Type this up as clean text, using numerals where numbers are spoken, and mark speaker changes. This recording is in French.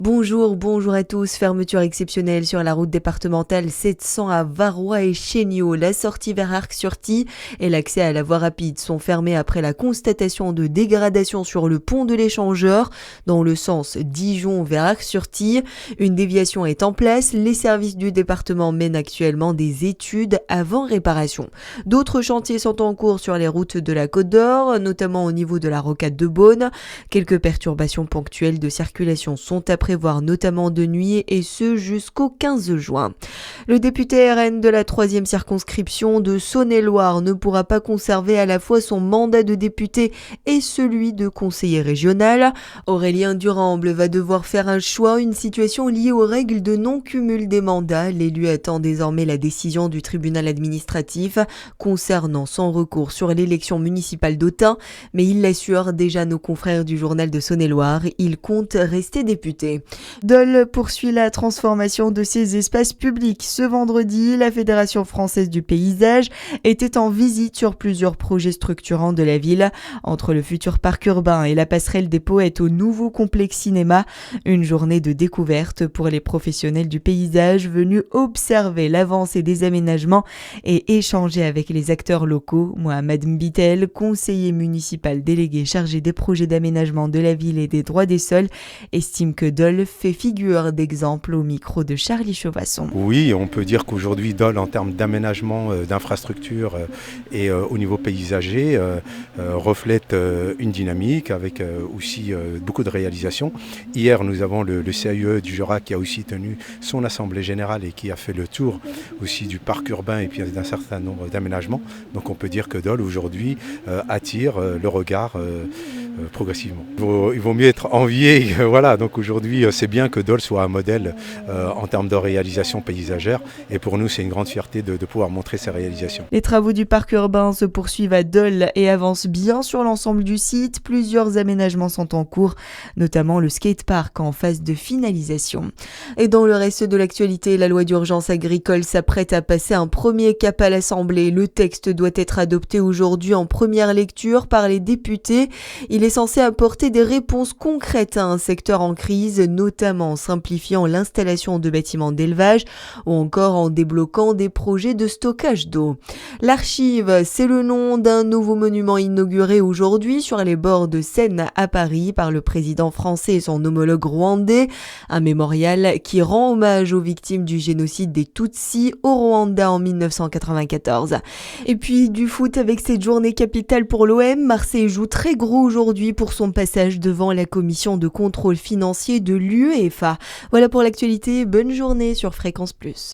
Speaker 1: Bonjour à tous. Fermeture exceptionnelle sur la route départementale 700 à Varrois et Chéniaux. La sortie vers Arc-sur-Tille et l'accès à la voie rapide sont fermés après la constatation de dégradation sur le pont de l'Échangeur dans le sens Dijon vers Arc-sur-Tille. Une déviation est en place. Les services du département mènent actuellement des études avant réparation. D'autres chantiers sont en cours sur les routes de la Côte d'Or, notamment au niveau de la rocade de Beaune. Quelques perturbations ponctuelles de circulation sont à prévoir, notamment de nuit, et ce jusqu'au 15 juin. Le député RN de la 3e circonscription de Saône-et-Loire ne pourra pas conserver à la fois son mandat de député et celui de conseiller régional. Aurélien Duramble va devoir faire un choix, une situation liée aux règles de non-cumul des mandats. L'élu attend désormais la décision du tribunal administratif concernant son recours sur l'élection municipale d'Autun, mais il l'assure déjà à nos confrères du journal de Saône-et-Loire, il compte rester député. Dole poursuit la transformation de ses espaces publics. Ce vendredi, la Fédération française du paysage était en visite sur plusieurs projets structurants de la ville, entre le futur parc urbain et la passerelle des poètes au nouveau complexe cinéma. Une journée de découverte pour les professionnels du paysage venus observer l'avancée des aménagements et échanger avec les acteurs locaux. Mohamed Mbitel, conseiller municipal délégué chargé des projets d'aménagement de la ville et des droits des sols, estime que Dole fait figure d'exemple au micro de Charlie Chauvasson.
Speaker 2: Oui, on peut dire qu'aujourd'hui Dole, en termes d'aménagement, d'infrastructures et au niveau paysager, reflète une dynamique avec aussi beaucoup de réalisations. Hier, nous avons le CAUE du Jura qui a aussi tenu son assemblée générale et qui a fait le tour aussi du parc urbain et puis d'un certain nombre d'aménagements. Donc on peut dire que Dole aujourd'hui attire le regard progressivement. Il vaut mieux être envié, voilà. Donc aujourd'hui, c'est bien que Dole soit un modèle en termes de réalisation paysagère. Et pour nous, c'est une grande fierté de pouvoir montrer ces réalisations.
Speaker 1: Les travaux du parc urbain se poursuivent à Dole et avancent bien sur l'ensemble du site. Plusieurs aménagements sont en cours, notamment le skatepark en phase de finalisation. Et dans le reste de l'actualité, la loi d'urgence agricole s'apprête à passer un premier cap à l'Assemblée. Le texte doit être adopté aujourd'hui en première lecture par les députés. Il est censé apporter des réponses concrètes à un secteur en crise, notamment en simplifiant l'installation de bâtiments d'élevage ou encore en débloquant des projets de stockage d'eau. L'Archive, c'est le nom d'un nouveau monument inauguré aujourd'hui sur les bords de Seine à Paris par le président français et son homologue rwandais. Un mémorial qui rend hommage aux victimes du génocide des Tutsis au Rwanda en 1994. Et puis du foot avec cette journée capitale pour l'OM. Marseille joue très gros aujourd'hui pour son passage devant la commission de contrôle financier de l'UEFA. Voilà pour l'actualité, bonne journée sur Fréquence Plus.